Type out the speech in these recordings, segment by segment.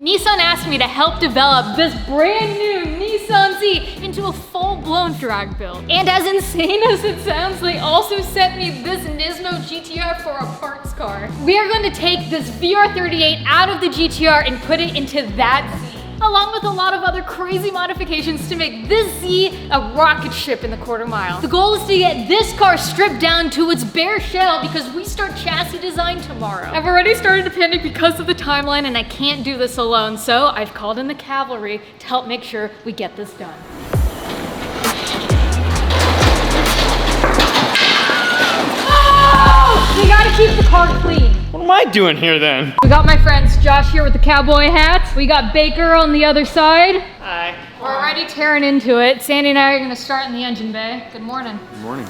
Nissan asked me to help develop this brand new Nissan Z into a full-blown drag build. And as insane as it sounds, they also sent me this NISMO GTR for a parts car. We are going to take this VR38 out of the GTR and put it into that Z, along with a lot of other crazy modifications to make this Z a rocket ship in the quarter mile. The goal is to get this car stripped down to its bare shell because we start chassis design tomorrow. I've already started to panic because of the timeline and I can't do this alone, so I've called in the cavalry to help make sure we get this done. Oh! We gotta keep the car clean. What am I doing here then? We got my friends Josh here with the cowboy hat. We got Baker on the other side. Hi. We're already tearing into it. Sandy and I are gonna start in the engine bay. Good morning. Good morning.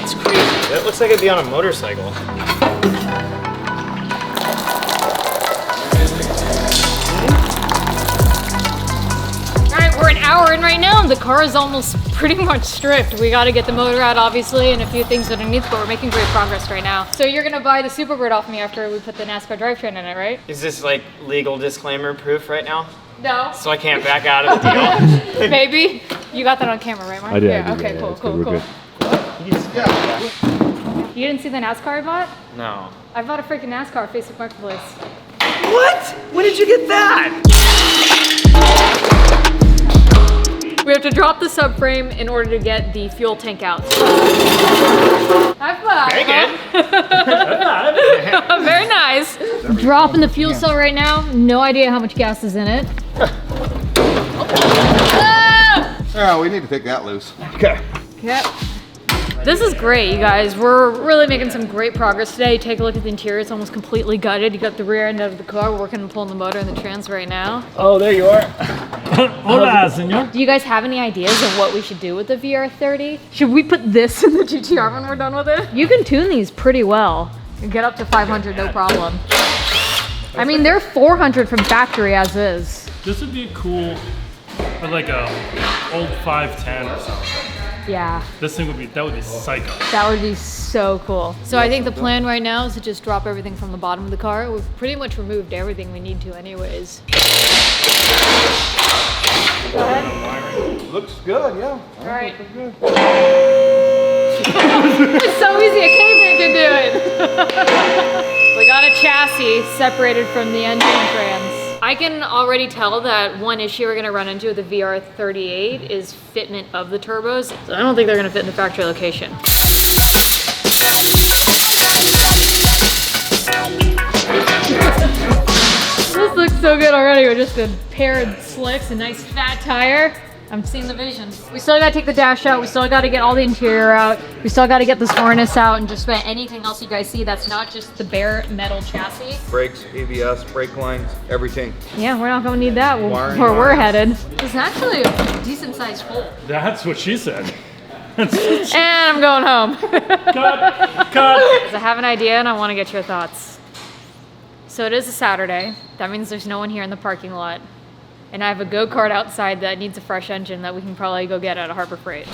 It's crazy. That looks like it'd be on a motorcycle. We're an hour in right now and the car is almost pretty much stripped. We got to get the motor out obviously and a few things underneath, but we're making great progress right now. So you're gonna buy the Superbird off me after we put the NASCAR drivetrain in it, right? Is this like legal disclaimer proof right now? No. So I can't back out of the deal? Maybe. You got that on camera, right, Mark? I did. Yeah, I did, okay, yeah, cool, that's cool, good, cool. we're good. You didn't see the NASCAR I bought? No. I bought a freaking NASCAR Facebook Marketplace. What? When did you get that? We have to drop the subframe in order to get the fuel tank out. High five. Very good. Very nice. Dropping the fuel cell right now. No idea how much gas is in it. Oh, we need to take that loose. Okay. Yep. This is great, you guys. We're really making some great progress today. Take a look at the interior. It's almost completely gutted. You got the rear end of the car. We're working on pulling the motor and the trans right now. Oh, there you are. Hola, senor. Do you guys have any ideas of what we should do with the VR30? Should we put this in the GTR when we're done with it? You can tune these pretty well. You get up to 500, no problem. I mean, they're 400 from factory as is. This would be cool for like a old 510 or something. Yeah. This thing would be, that would be psycho. That would be so cool. So I think the plan right now is to just drop everything from the bottom of the car. We've pretty much removed everything we need to anyways. Go ahead. Looks good, yeah. All right. It's so easy, a caveman can do it. We got a chassis separated from the engine trans. I can already tell that one issue we're gonna run into with the VR38 is fitment of the turbos. So I don't think they're gonna fit in the factory location. This looks so good already with just a pair of slicks, a nice fat tire. I'm seeing the vision. We still gotta take the dash out. We still gotta get all the interior out. We still gotta get this harness out and just about anything else you guys see that's not just the bare metal chassis. Brakes, ABS, brake lines, everything. Yeah, we're not gonna need that Wiring where we're lines. headed. It's actually a decent sized hole. That's what she said. And I'm going home. Cut. I have an idea and I wanna get your thoughts. So it is a Saturday. That means there's no one here in the parking lot. And I have a go-kart outside that needs a fresh engine that we can probably go get at a Harbor Freight.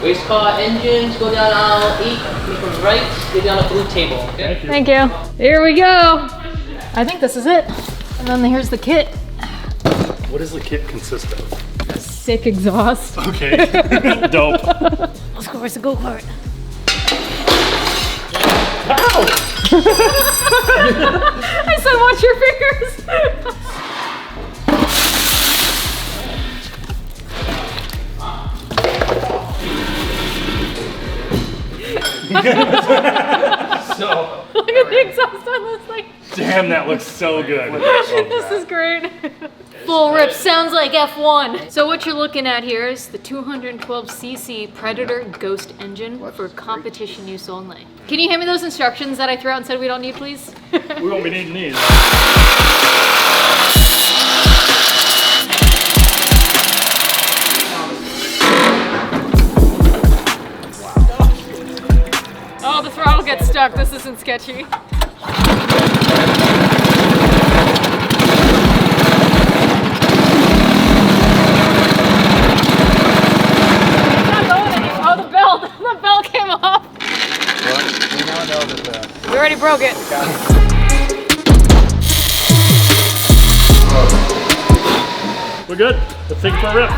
Race car engines, go down aisle 8, from right, go down a blue table. Okay? Thank you. Here we go. I think this is it. And then here's the kit. What does the kit consist of? Sick exhaust. Okay, dope. Let's go, where's the go-kart? Ow! I said watch your fingers. So. Look at the exhaust on this thing. Damn, that looks so good. This is great. Full rip, sounds like F1. So what you're looking at here is the 212cc Predator Ghost engine for competition use only. Can you hand me those instructions that I threw out and said we don't need, please? We won't be needing these. Oh, the throttle gets stuck. This isn't sketchy. already broke it. We're good. Let's take it for a rip.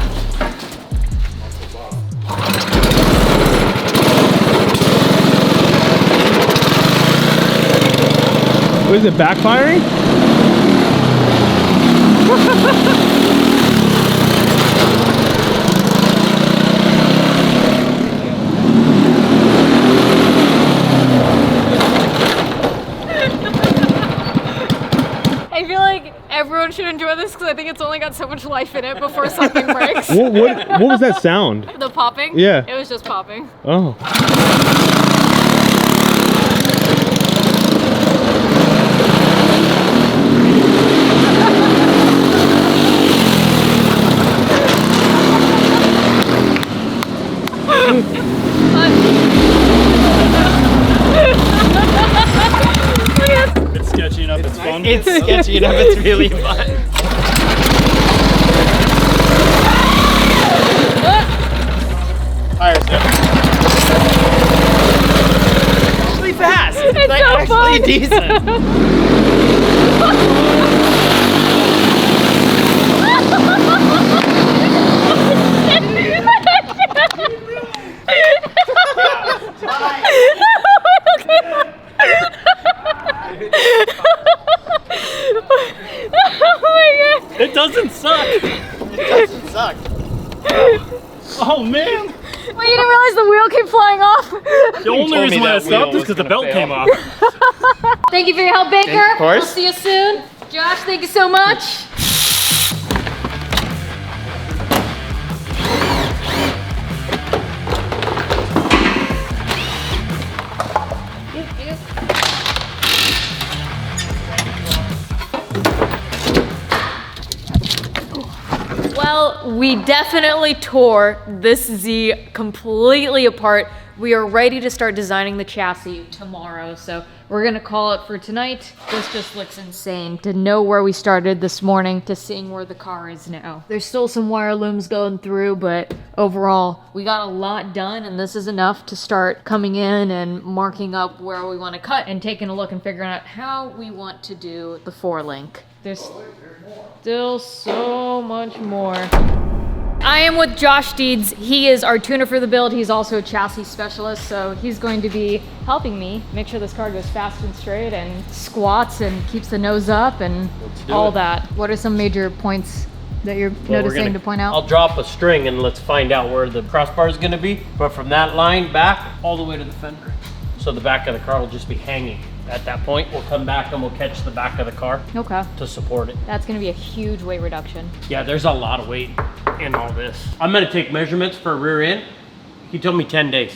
What is it, backfiring? I feel like everyone should enjoy this because I think it's only got so much life in it before something breaks. What was that sound? The popping? Yeah. It was just popping. Oh. It's sketchy enough, it's fun. It's sketchy enough, it's really fun. Tires down. Really fast. It's like so actually fun. decent. It doesn't suck. It doesn't suck. Oh man. Well, you didn't realize the wheel came flying off. The only told me reason why I that wheel stopped is was because the gonna belt fail. came off. Thank you for your help, Baker. Of course. We'll see you soon. Josh, thank you so much. Well, we definitely tore this Z completely apart. We are ready to start designing the chassis tomorrow, so we're gonna call it for tonight. This just looks insane to know where we started this morning to seeing where the car is now. There's still some wire looms going through, but overall, we got a lot done, and this is enough to start coming in and marking up where we want to cut and taking a look and figuring out how we want to do the 4-link. There's still so much more. I am with Josh Deeds. He is our tuner for the build. He's also a chassis specialist, so he's going to be helping me make sure this car goes fast and straight and squats and keeps the nose up and all that. What are some major points that you're noticing to point out? I'll drop a string and let's find out where the crossbar is going to be. But from that line back all the way to the fender. So the back of the car will just be hanging. At that point, we'll come back and we'll catch the back of the car Okay. to support it. That's gonna be a huge weight reduction. Yeah, there's a lot of weight in all this. I'm gonna take measurements for rear end. He told me 10 days.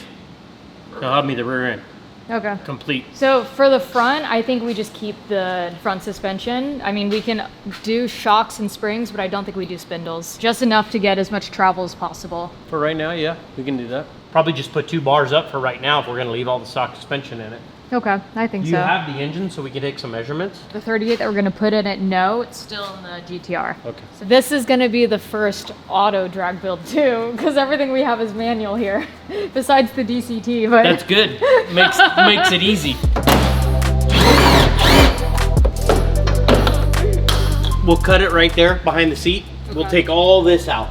He'll have me the rear end Okay. complete. So for the front, I think we just keep the front suspension. I mean, we can do shocks and springs, but I don't think we do spindles. Just enough to get as much travel as possible. For right now, yeah, we can do that. Probably just put 2 bars up for right now if we're gonna leave all the stock suspension in it. Okay, I think Do you so. have the engine so we can take some measurements? The 38 that we're gonna put in it, no, it's still in the GTR. Okay. So this is gonna be the first auto drag build too, because everything we have is manual here, besides the DCT, but. That's good. Makes it easy. We'll cut it right there behind the seat. We'll Okay. take all this out.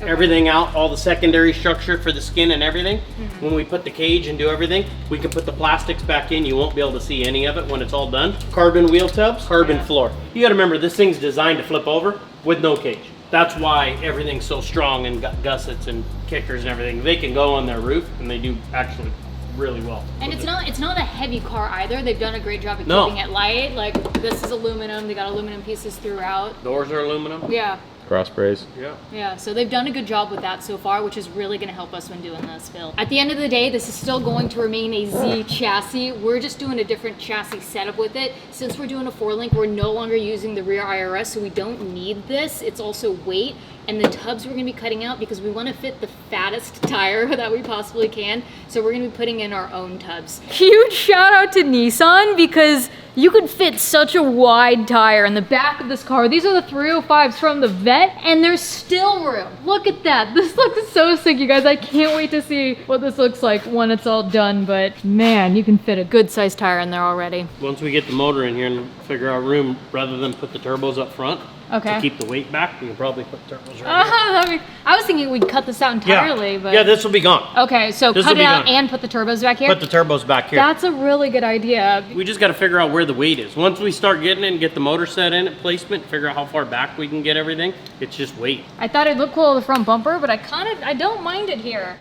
Everything out, all the secondary structure for the skin and everything. When we put the cage and do everything, we can put the plastics back in. You won't be able to see any of it when it's all done. Carbon wheel tubs, carbon floor. You gotta remember, this thing's designed to flip over with no cage. That's why everything's so strong and got gussets and kickers and everything. They can go on their roof and they do actually really well. And it's not a heavy car either. They've done a great job at No. keeping it light. Like this is aluminum. They got aluminum pieces throughout. Doors are aluminum. Yeah. Cross brace. Yeah. Yeah, so they've done a good job with that so far, which is really going to help us when doing this build. At the end of the day, this is still going to remain a Z chassis. We're just doing a different chassis setup with it. Since we're doing a 4-link, we're no longer using the rear IRS, so we don't need this. It's also weight. And the tubs we're going to be cutting out because we want to fit the fattest tire that we possibly can. So we're going to be putting in our own tubs. Huge shout out to Nissan because you could fit such a wide tire in the back of this car. These are the 305s from the vet. Corvette, and there's still room. Look at that. This looks so sick, you guys. I can't wait to see what this looks like when it's all done, but man, you can fit a good sized tire in there already. Once we get the motor in here and figure out room, rather than put the turbos up front, Okay. to keep the weight back, we can probably put turbos right here. I was thinking we'd cut this out entirely, but... Yeah, this will be gone. Okay, so This cut will it be out gone. and put the turbos back here? Put the turbos back here. That's a really good idea. We just got to figure out where the weight is. Once we start getting it and get the motor set in at placement, figure out how far back we can get everything, it's just weight. I thought it'd look cool with the front bumper, but I don't mind it here.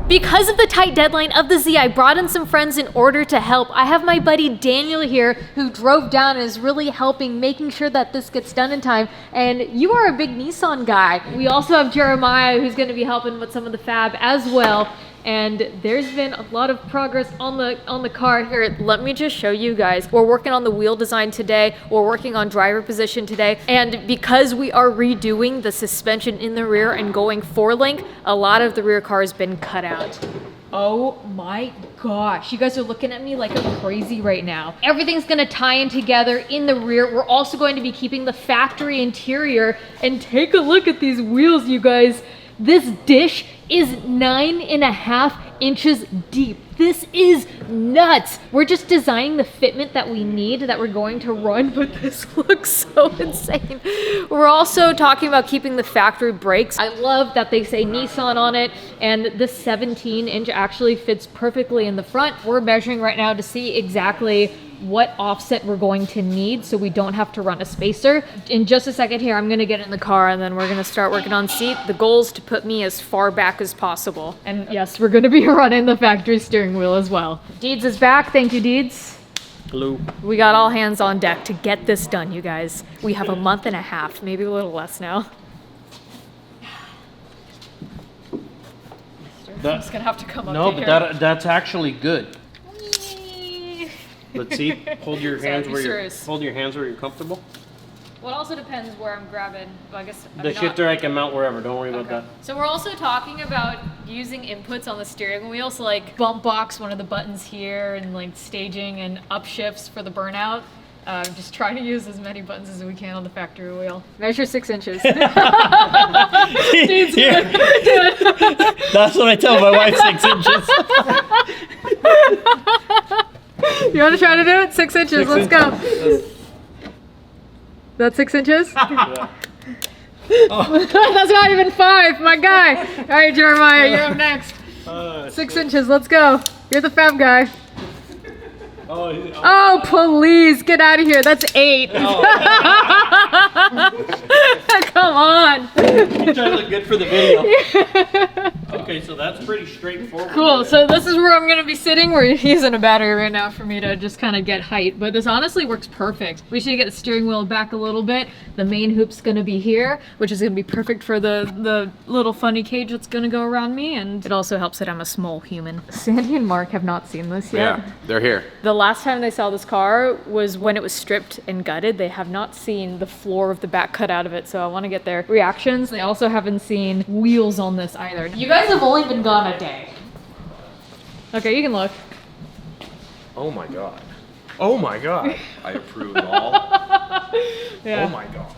Because of the tight deadline of the Z, I brought in some friends in order to help. I have my buddy Daniel here who drove down and is really helping, making sure that this gets done in time. And you are a big Nissan guy. We also have Jeremiah who's going to be helping with some of the fab as well. And there's been a lot of progress on the car here. Let me just show you guys. We're working on the wheel design today. We're working on driver position today. And because we are redoing the suspension in the rear and going 4-link, a lot of the rear car has been cut out. Oh my gosh, you guys are looking at me like I'm crazy right now. Everything's gonna tie in together in the rear. We're also going to be keeping the factory interior. And take a look at these wheels, you guys. This dish is 9.5 inches deep. This is nuts. We're just designing the fitment that we need that we're going to run, but this looks so insane. We're also talking about keeping the factory brakes. I love that they say Nissan on it, and the 17-inch actually fits perfectly in the front. We're measuring right now to see exactly what offset we're going to need so we don't have to run a spacer. In just a second here, I'm gonna get in the car and then we're gonna start working on seat. The goal is to put me as far back as possible. And yes, we're gonna be running the factory steering wheel as well. Deeds is back. Thank you, Deeds. Hello. We got all hands on deck to get this done, you guys. We have a month and a half, maybe a little less now. I'm just gonna have to come up No, to but here. that's actually good. Let's see. Hold your Sorry, hands be where serious. hold your hands where you're comfortable. Well, it also depends where I'm grabbing. Well, I guess The shifter I can mount wherever. Don't worry about that. So we're also talking about using inputs on the steering wheel, so like bump box one of the buttons here, and like staging and upshifts for the burnout. Just trying to use as many buttons as we can on the factory wheel. Measure 6 inches. Here. That's what I tell my wife. 6 inches. You want to try to do it? 6 inches. Let's go. That's 6 inches? Yeah. That's not even 5, my guy. All right, Jeremiah, you're up next. 6 inches. Let's go. You're the fab guy. Oh, please get out of here. That's 8. Come on. You try to look good for the video. Okay, so that's pretty straightforward. Cool. So this is where I'm going to be sitting. We're using a battery right now for me to just kind of get height. But this honestly works perfect. We should get the steering wheel back a little bit. The main hoop's going to be here, which is going to be perfect for the little funny cage that's going to go around me. And it also helps that I'm a small human. Sandy and Mark have not seen this yet. Yeah, they're here. The last time they saw this car was when it was stripped and gutted. They have not seen the floor of the back cut out of it, so I want to get their reactions. They also haven't seen wheels on this either. You guys have only been gone a day. Okay, you can look. Oh my god. Oh my god. I approve all. Yeah. Oh my god.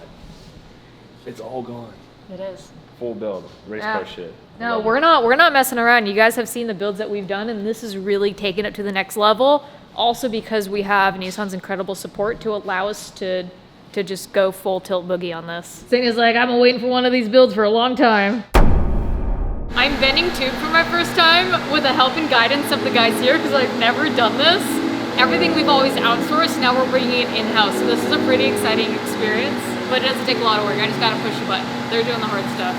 It's all gone. It is. Full build. Race Yeah. car shit. No, we're not messing around. You guys have seen the builds that we've done, and this is really taking it to the next level. Also because we have Nissan's incredible support to allow us to just go full tilt boogie on this. Sandy's like, I've been waiting for one of these builds for a long time. I'm bending tube for my first time with the help and guidance of the guys here because I've never done this. Everything we've always outsourced, now we're bringing it in-house. So this is a pretty exciting experience, but it doesn't take a lot of work. I just gotta push a button. They're doing the hard stuff.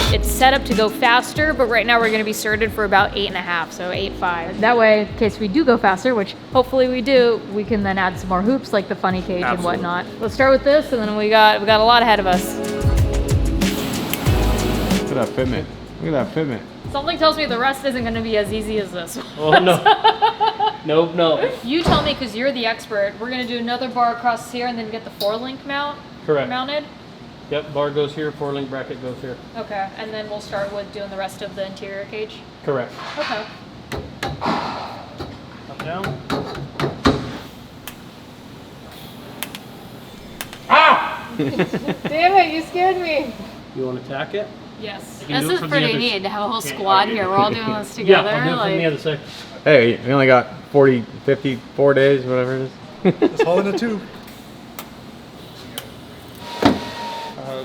It's set up to go faster, but right now we're gonna be certed for about 8.5, so 8.5. That way, in case we do go faster, which hopefully we do, we can then add some more hoops like the funny cage and whatnot. Let's start with this, and then we got a lot ahead of us. Look at that fitment. Look at that fitment. Something tells me the rest isn't gonna be as easy as this. Oh no. Nope, no. You tell me, because you're the expert. We're gonna do another bar across here and then get the 4-link mount Correct. mounted. Yep, bar goes here, 4-link bracket goes here. Okay, and then we'll start with doing the rest of the interior cage. Correct. Okay. Up, down. Damn it, you scared me. You want to tack it? Yes. can do This it is from the pretty other neat to have a whole Okay, squad okay. here. We're all doing this Yeah, together. I'll do it from the other side. Hey, we only got 40, 54 days, whatever it is. It's all in a tube.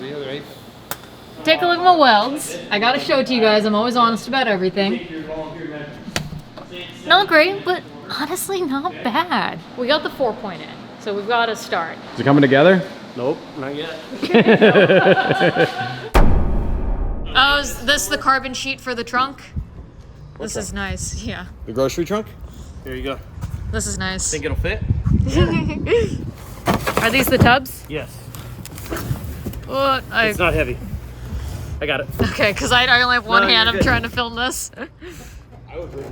The other 8. Take a look at my welds. I gotta show it to you guys. I'm always honest about everything. Not great, but honestly not bad. We got the 4-point in, so we've got to start. Is it coming together? Nope, not yet. Oh, is this the carbon sheet for the trunk? This is nice, yeah. The grocery trunk? Here you go. This is nice. Think it'll fit? Are these the tubs? Yes. What? It's not heavy. I got it. Okay, because I only have one No, hand. you're I'm good. trying to film this.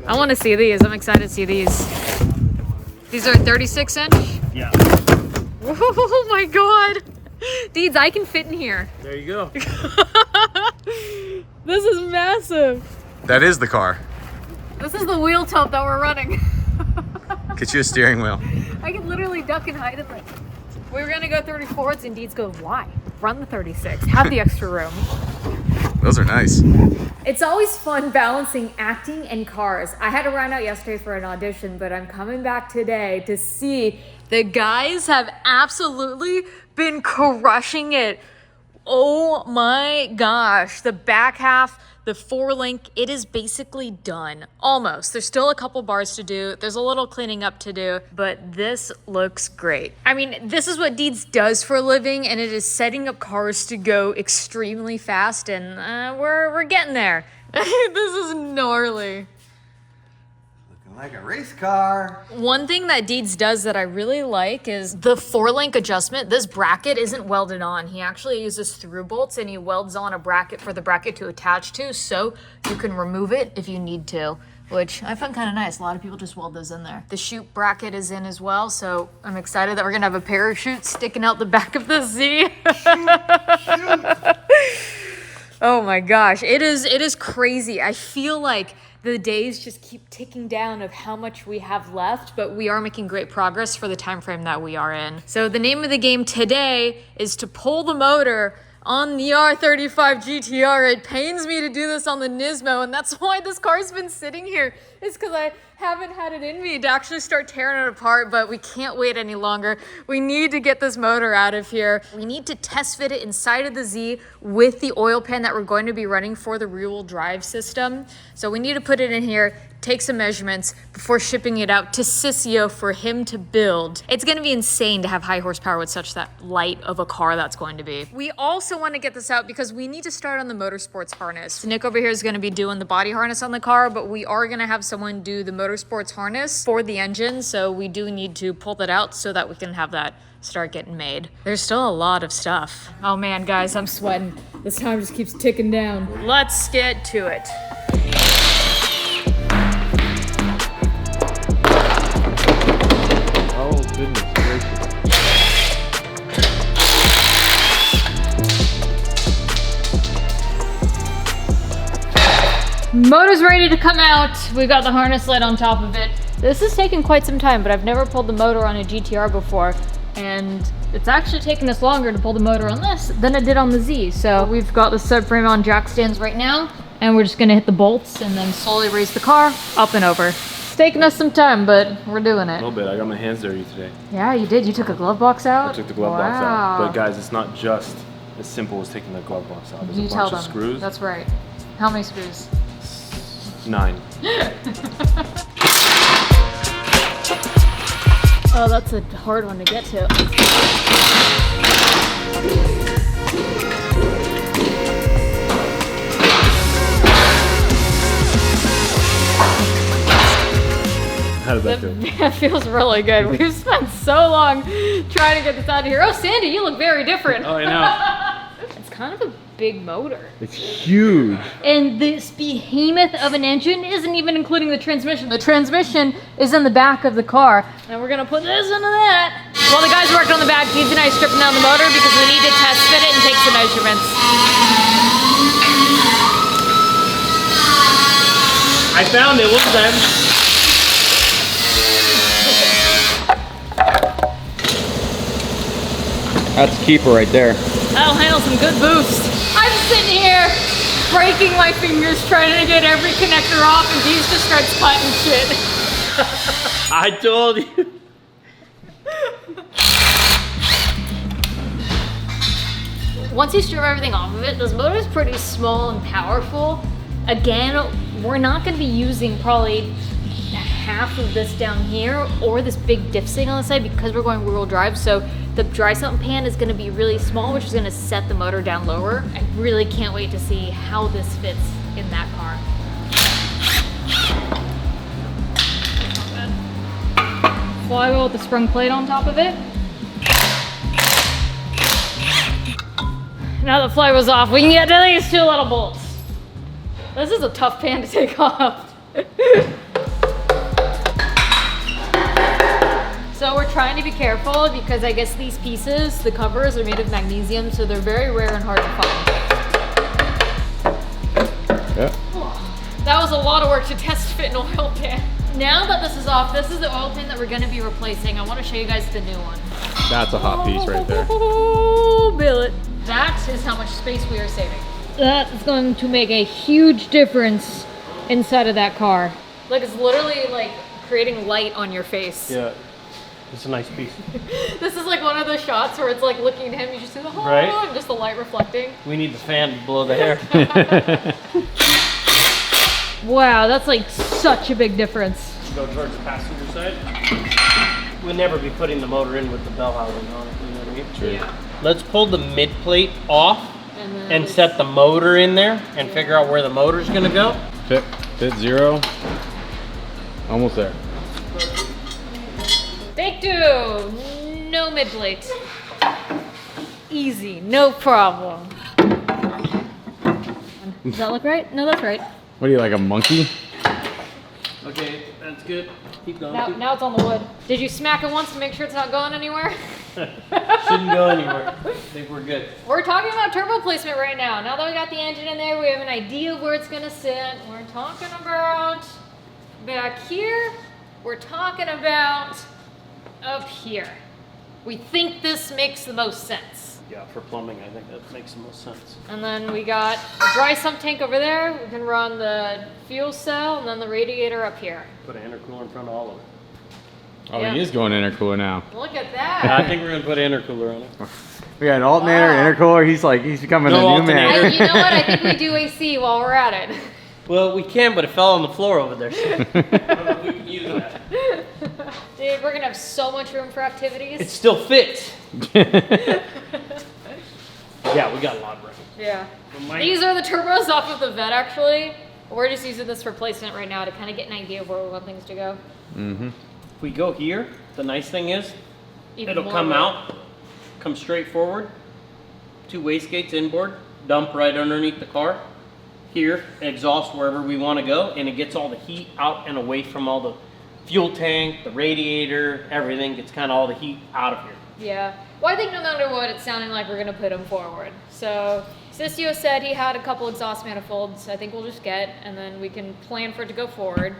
I want to see these. I'm excited to see these. These are 36 inch? Yeah. Oh my god. Deeds, I can fit in here. There you go. This is massive. That is the car. This is the wheel tilt that we're running. Get you a steering wheel. I can literally duck and hide in this. We were gonna go 34s and Deeds goes, why? Run the 36. Have the extra room. Those are nice. It's always fun balancing acting and cars. I had to run out yesterday for an audition, but I'm coming back today to see the guys have absolutely been crushing it. Oh my gosh. The back half, the 4-link, it is basically done. Almost. There's still a couple bars to do. There's a little cleaning up to do, but this looks great. I mean, this is what Deeds does for a living, and it is setting up cars to go extremely fast, and we're getting there. This is gnarly. Like a race car. One thing that Deeds does that I really like is the 4-link adjustment. This bracket isn't welded on. He actually uses through bolts and he welds on a bracket for the bracket to attach to, so you can remove it if you need to, which I find kind of nice. A lot of people just weld those in there. The chute bracket is in as well, so I'm excited that we're gonna have a parachute sticking out the back of the Z. Oh my gosh, it is crazy. I feel like the days just keep ticking down of how much we have left, but we are making great progress for the time frame that we are in. So the name of the game today is to pull the motor on the R35 GTR. It pains me to do this on the NISMO, and that's why this car's been sitting here. It's because I haven't had it in me to actually start tearing it apart, but we can't wait any longer. We need to get this motor out of here. We need to test fit it inside of the Z with the oil pan that we're going to be running for the rear-wheel drive system. So we need to put it in here, take some measurements before shipping it out to Sissio for him to build. It's gonna be insane to have high horsepower with such that light of a car that's going to be. We also wanna get this out because we need to start on the motorsports harness. Nick over here is gonna be doing the body harness on the car, but we are gonna have someone do the motorsports harness for the engine, so we do need to pull that out so that we can have that start getting made. There's still a lot of stuff. Oh man, guys, I'm sweating. This time just keeps ticking down. Let's get to it. Oh, goodness gracious. Motor's ready to come out. We've got the harness lid on top of it. This is taking quite some time, but I've never pulled the motor on a GTR before, and it's actually taking us longer to pull the motor on this than it did on the Z. So we've got the subframe on jack stands right now, and we're just gonna hit the bolts and then slowly raise the car up and over. It's taking us some time, but we're doing A it. little bit. I got my hands dirty today. Yeah, you did. You took a glove box out? I took the glove box out. But guys, it's not just as simple as taking the glove box out. There's You a tell bunch them. of screws. That's right. How many screws? 9. Oh, that's a hard one to get to. How did that go? That feels really good. We've spent so long trying to get this out of here. Oh, Sandy, you look very different. Oh, I know. It's kind of a big motor. It's huge. And this behemoth of an engine isn't even including the transmission. The transmission is in the back of the car. And we're gonna put this into that. While the guys worked on the back, Deeds and I are stripping down the motor because we need to test fit it and take some measurements. I found it. What's that? That's a keeper right there. That'll handle some good boost. I'm sitting here breaking my fingers trying to get every connector off, and Deeds just starts cutting shit. I told you. Once you strip everything off of it, this motor is pretty small and powerful. Again, we're not going to be using probably half of this down here or this big diff sink on the side because we're going rear-wheel drive. So the dry sump pan is going to be really small, which is going to set the motor down lower. I really can't wait to see how this fits in that car. Flywheel with the sprung plate on top of it. Now the flywheel's off, we can get to these 2 little bolts. This is a tough pan to take off. So we're trying to be careful because I guess these pieces, the covers, are made of magnesium, so they're very rare and hard to find. Yeah. That was a lot of work to test fit an oil pan. Now that this is off, this is the oil pan that we're going to be replacing. I want to show you guys the new one. That's a hot piece right there. Oh, billet. That is how much space we are saving. That is going to make a huge difference inside of that car. Like, it's literally like creating light on your face. Yeah. It's a nice piece. This is like one of those shots where it's like looking at him, you just see the whole and just the light reflecting. We need the fan to blow the hair. Wow, that's like such a big difference. Go towards the passenger side. We'll never be putting the motor in with the bell housing on it, you know what I mean? True. Yeah. Let's pull the mid plate off And and set the motor in there and figure out where the motor's gonna go. Fit 0. Almost there. Take 2, no mid plate. Easy, no problem. Does that look right? No, that's right. What are you, like a monkey? Okay, that's good. Keep going. Now it's on the wood. Did you smack it once to make sure it's not going anywhere? Shouldn't go anywhere. I think we're good. We're talking about turbo placement right now. Now that we got the engine in there, we have an idea of where it's gonna sit. We're talking about back here. We're talking about up here. We think this makes the most sense. Yeah, for plumbing, I think that makes the most sense. And then we got a dry sump tank over there. We can run the fuel cell and then the radiator up here. Put an intercooler in front of all of it. Oh, Yeah. he is going intercooler now. Look at that. I think we're gonna put an intercooler on it. We got an alternator, Wow. intercooler. He's becoming No a new man. alternator. You know what? I think we do AC while we're at it. Well, we can, but it fell on the floor over there. I don't know if we can use that. Dude, we're gonna have so much room for activities. It still fits. Yeah, we got a lot of room. Yeah. But my- These are the turbos off of the Vet, actually. We're just using this for placement right now to kind of get an idea of where we want things to go. Mm-hmm. If we go here, the nice thing is, Even it'll more come room. out, come straight forward, 2 wastegates inboard, dump right underneath the car. Here, exhaust wherever we want to go, and it gets all the heat out and away from all the fuel tank, the radiator, everything. Gets kind of all the heat out of here. Yeah. Well, I think no matter what, it's sounding like we're gonna put them forward. So, Sissio said he had a couple exhaust manifolds. I think we'll just get, and then we can plan for it to go forward,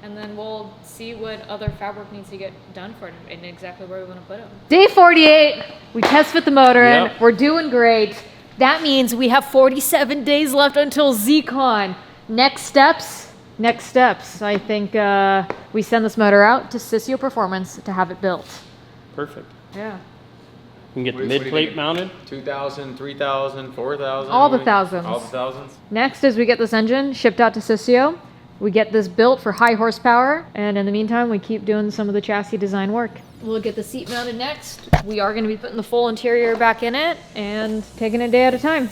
and then we'll see what other fabric needs to get done for it and exactly where we want to put them. Day 48. We test fit the motor Yep. in. We're doing great. That means we have 47 days left until ZCon. Next steps. I think we send this motor out to Sissio Performance to have it built. Perfect. Yeah. You can get the What do you mid plate think? mounted. 2,000, 3,000, 4,000. All the thousands. All the thousands. Next is we get this engine shipped out to Sissio. We get this built for high horsepower, and in the meantime, we keep doing some of the chassis design work. We'll get the seat mounted next. We are going to be putting the full interior back in it and taking it a day at a time.